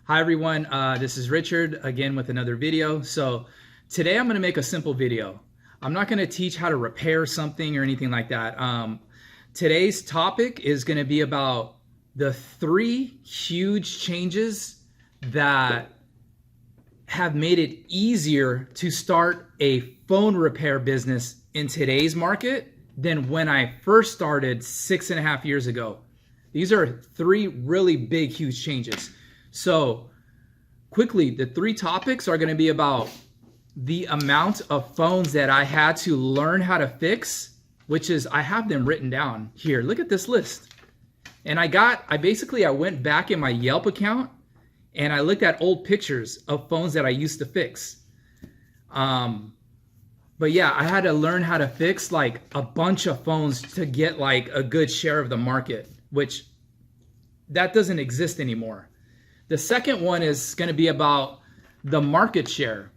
Hi everyone, this is Richard again with another video. So today I'm going to make a simple video. I'm not going to teach how to repair something or anything like that. Today's topic is going to be about the 3 huge changes that have made it easier to start a phone repair business in today's market than when I first started 6.5 years ago. These are 3 really big, huge changes. So quickly, the 3 topics are going to be about the amount of phones that I had to learn how to fix, which is, I have them written down here. Look at this list. And I went back in my Yelp account and I looked at old pictures of phones that I used to fix. But yeah, I had to learn how to fix like a bunch of phones to get like a good share of the market, which that doesn't exist anymore. The second one is going to be about the market share.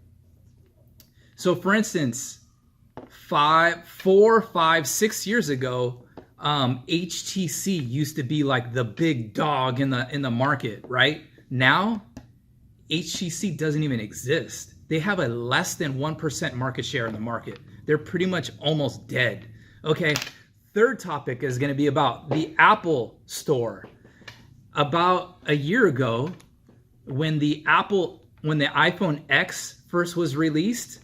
So for instance, 4, 5, 6 years ago, HTC used to be like the big dog in the market, right? Now, HTC doesn't even exist. They have a less than 1% market share in the market. They're pretty much almost dead. Okay, third topic is going to be about the Apple Store. About a year ago, when the iPhone X first was released,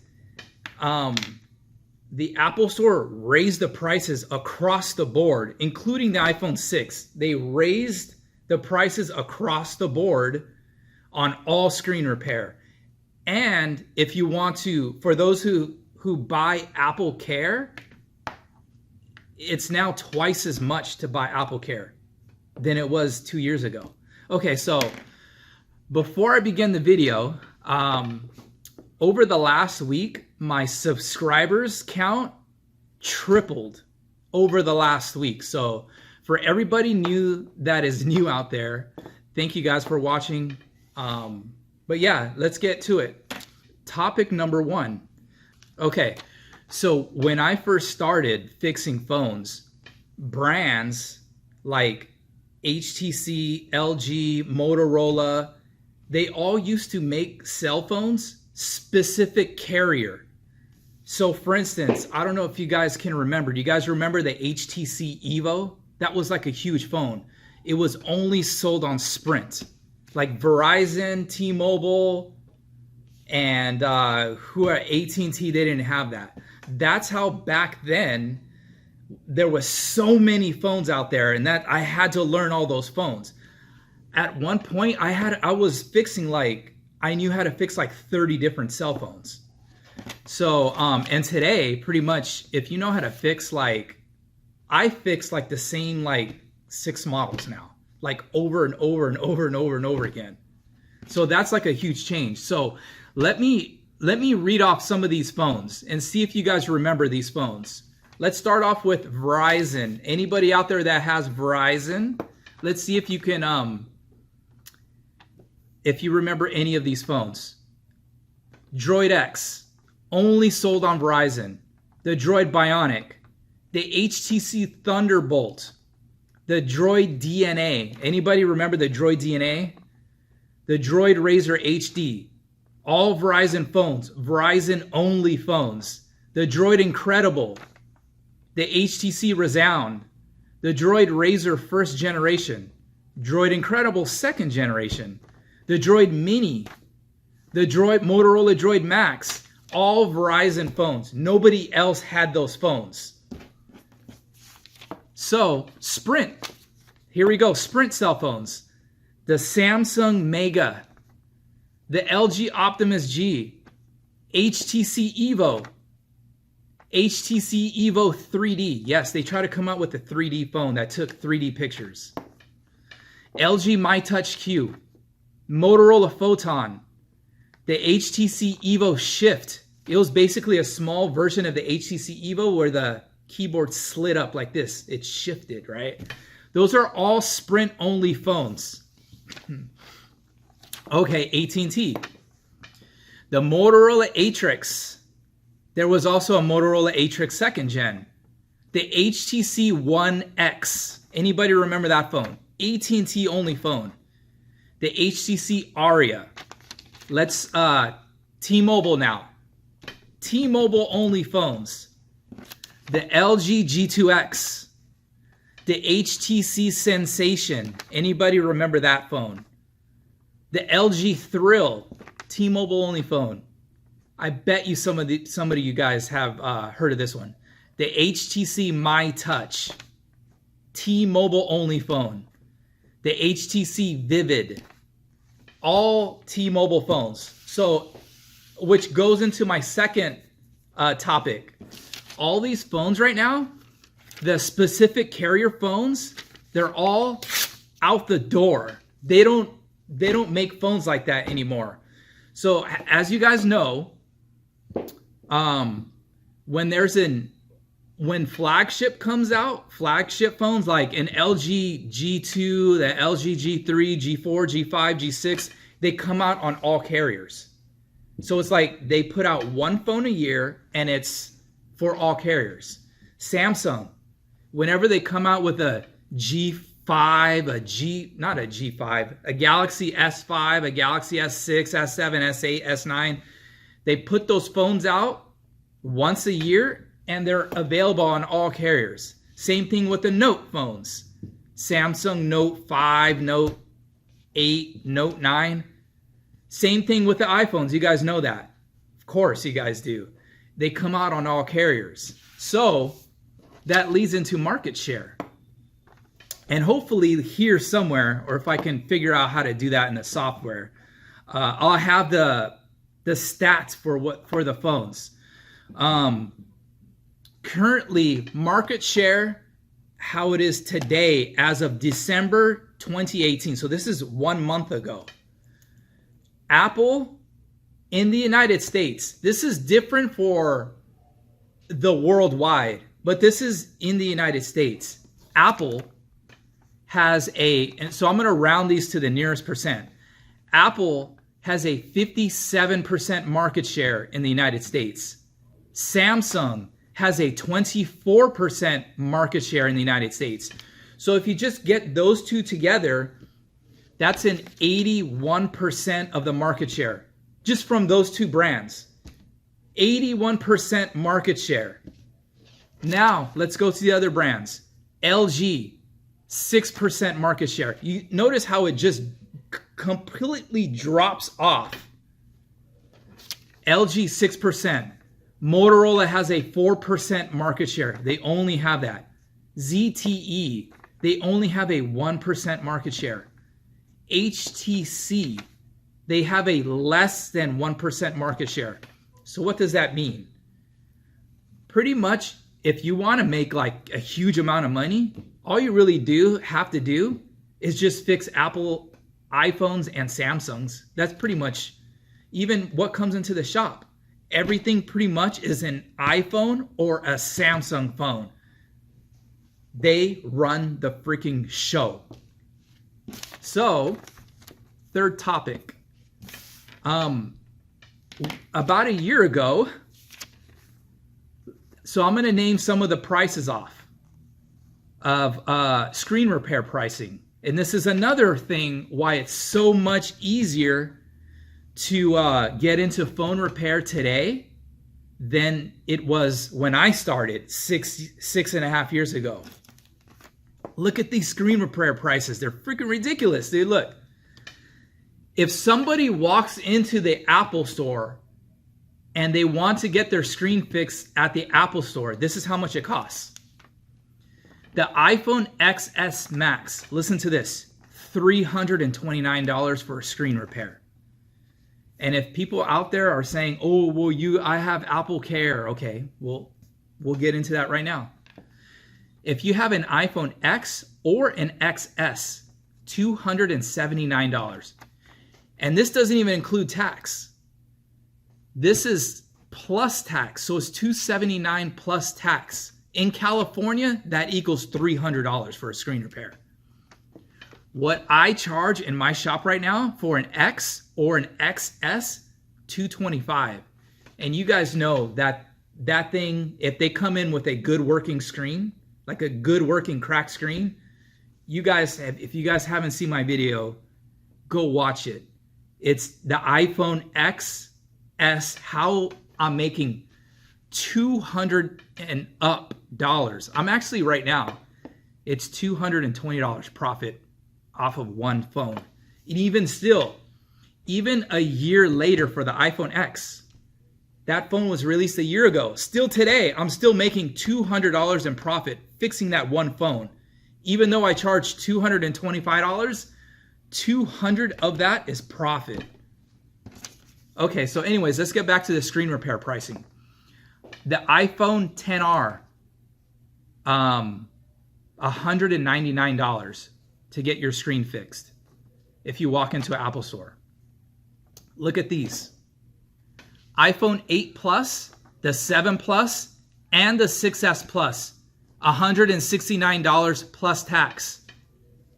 the Apple Store raised the prices across the board, including the iPhone 6. They raised the prices across the board on all screen repair. And if you want to, for those who buy APPLECARE, it's now twice as much to buy APPLECARE than it was 2 years ago. Okay, so before I begin the video, over the last week, my subscribers count tripled over the last week. So for everybody new that is new out there, thank you guys for watching. But yeah, let's get to it. Topic number 1. Okay, so when I first started fixing phones, brands like HTC, LG, Motorola, they all used to make cell phones specific carrier. So for instance, I don't know if you guys can remember. Do you guys remember the HTC Evo? That was like a huge phone. It was only sold on Sprint. Like Verizon, T-Mobile, and AT&T, they didn't have that. That's how back then there was so many phones out there, and that I had to learn all those phones. At one point, I was fixing I knew how to fix like 30 different cell phones. So, and today, pretty much, if you know how to fix I fix like the same 6 models now, like over and over and over and over and over again. So that's like a huge change. So let me read off some of these phones and see if you guys remember these phones. Let's start off with Verizon. Anybody out there that has Verizon, let's see if you can, if you remember any of these phones. Droid X, only sold on Verizon. The Droid Bionic, the HTC Thunderbolt, the Droid DNA. Anybody remember the Droid DNA? The Droid Razor HD, all Verizon phones, Verizon only phones. The Droid Incredible, the HTC Resound, the Droid Razor first generation, Droid Incredible second generation, the Droid Mini, the Motorola Droid Max, all Verizon phones. Nobody else had those phones. So Sprint, here we go, Sprint cell phones. The Samsung Mega, the LG Optimus G, HTC Evo, HTC Evo 3D. Yes, they try to come out with a 3D phone that took 3D pictures. LG MyTouch Q, Motorola Photon, the HTC Evo Shift. It was basically a small version of the HTC Evo where the keyboard slid up like this. It shifted, right? Those are all Sprint only phones. Okay, AT&T. The Motorola Atrix. There was also a Motorola Atrix second gen. The HTC One X. Anybody remember that phone? AT&T only phone. the HTC Aria. Let's T-Mobile now. T-Mobile only phones. The LG G2X. The HTC Sensation. Anybody remember that phone? The LG Thrill. T-Mobile only phone. I bet you some of you guys have heard of this one. The HTC My Touch. T-Mobile only phone. The HTC Vivid. All T-Mobile phones. So, which goes into my second topic. All these phones right now, the specific carrier phones, they're all out the door. They don't make phones like that anymore. So as you guys know, when flagship comes out, flagship phones like an LG G2, the LG G3, G4, G5, G6, they come out on all carriers. So it's like they put out one phone a year and it's for all carriers. Samsung, whenever they come out with a G5, a Galaxy S5, a Galaxy S6, S7, S8, S9, they put those phones out once a year and they're available on all carriers. Same thing with the Note phones. Samsung Note 5, Note 8, Note 9. Same thing with the iPhones. You guys know that. Of course you guys do. They come out on all carriers. So that leads into market share. And hopefully here somewhere, or if I can figure out how to do that in the software, I'll have the stats for the phones. Currently, market share, how it is today as of December 2018. So this is 1 month ago. Apple in the United States, this is different for the worldwide, but this is in the United States. Apple has and so I'm going to round these to the nearest percent. Apple has a 57% market share in the United States. Samsung has a 24% market share in the United States. So if you just get those two together, that's an 81% of the market share, just from those two brands. 81% market share. Now, let's go to the other brands. LG, 6% market share. You notice how it just completely drops off. LG, 6%. Motorola has a 4% market share. They only have that. ZTE, they only have a 1% market share. HTC, they have a less than 1% market share. So what does that mean? Pretty much, if you want to make like a huge amount of money, all you really have to do is just fix Apple iPhones and Samsungs. That's pretty much even what comes into the shop. Everything pretty much is an iPhone or a Samsung phone. They run the freaking show. So, third topic. About a year ago, so I'm going to name some of the prices off of screen repair pricing. And this is another thing why it's so much easier to get into phone repair today than it was when I started six and a half years ago. Look at these screen repair prices. They're freaking ridiculous, dude. Look. If somebody walks into the Apple store and they want to get their screen fixed at the Apple store, this is how much it costs. The iPhone XS Max, listen to this, $329 for a screen repair. And if people out there are saying, oh, well, I have AppleCare. Okay, well, we'll get into that right now. If you have an iPhone X or an XS, $279. And this doesn't even include tax. This is plus tax, so it's $279 plus tax. In California, that equals $300 for a screen repair. What I charge in my shop right now for an X or an XS, $225. And you guys know that thing, if they come in with a good working screen, like a good working cracked screen, if you guys haven't seen my video, go watch it. It's the iPhone XS, how I'm making $200 and up dollars. I'm actually right now, it's $220 profit off of one phone. And even still, even a year later for the iPhone X, that phone was released a year ago. Still today, I'm still making $200 in profit fixing that one phone. Even though I charged $225, 200 of that is profit. Okay, so anyways, let's get back to the screen repair pricing. The iPhone XR, $199 to get your screen fixed if you walk into an Apple store. Look at these. iPhone 8 Plus, the 7 Plus, and the 6S Plus, $169 plus tax.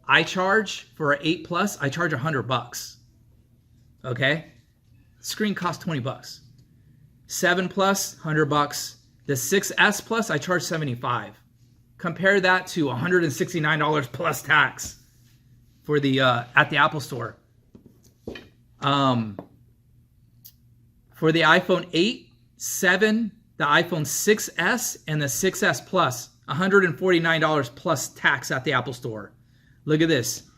I charge for an 8 Plus, I charge $100. Okay? Screen costs $20. 7 Plus, $100. The 6S Plus, I charge $75. Compare that to $169 plus tax for the at the Apple Store. For the iPhone 8, 7, the iPhone 6S, and the 6S Plus, $149 plus tax at the Apple Store. Look at this.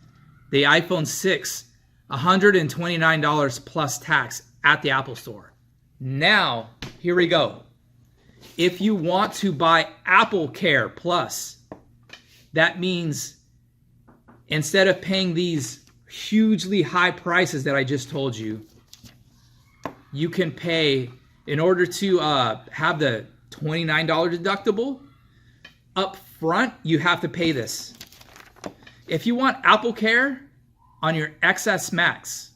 The iPhone 6, $129 plus tax at the Apple Store. Now, here we go. If you want to buy AppleCare Plus, that means instead of paying these hugely high prices that I just told you, you can pay, in order to have the $29 deductible, up front, you have to pay this. If you want AppleCare on your XS Max,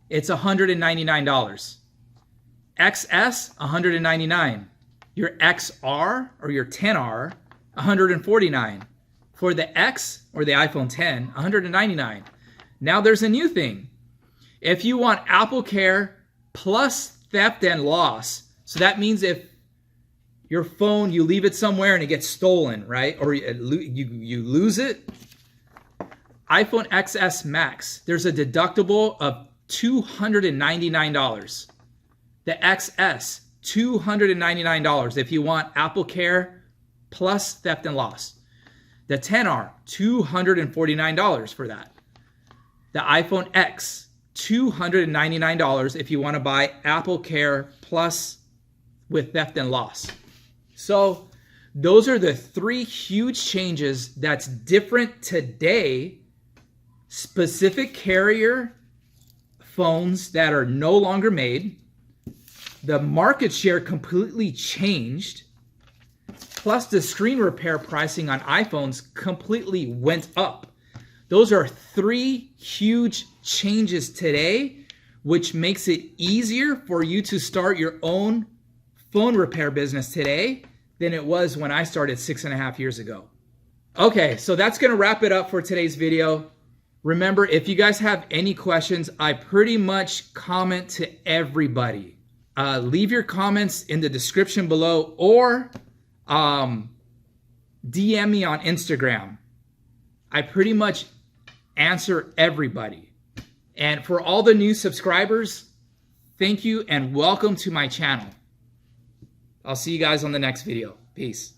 it's $199. XS, $199. Your XR or your 10R, $149. For the X or the iPhone 10, $199. Now there's a new thing. If you want AppleCare plus theft and loss, so that means if your phone, you leave it somewhere and it gets stolen, right? Or you lose it. iPhone XS Max, there's a deductible of $299. The XS, $299 if you want AppleCare plus theft and loss. The 10R, $249 for that. The iPhone X, $299 if you want to buy AppleCare plus with theft and loss. So those are the three huge changes that's different today. Specific carrier phones that are no longer made. The market share completely changed. Plus the screen repair pricing on iPhones completely went up. Those are three huge changes today, which makes it easier for you to start your own phone repair business today than it was when I started 6.5 years ago. Okay, so that's gonna wrap it up for today's video. Remember, if you guys have any questions, I pretty much comment to everybody. Leave your comments in the description below or DM me on Instagram. I pretty much answer everybody. And for all the new subscribers, thank you and welcome to my channel. I'll see you guys on the next video. Peace.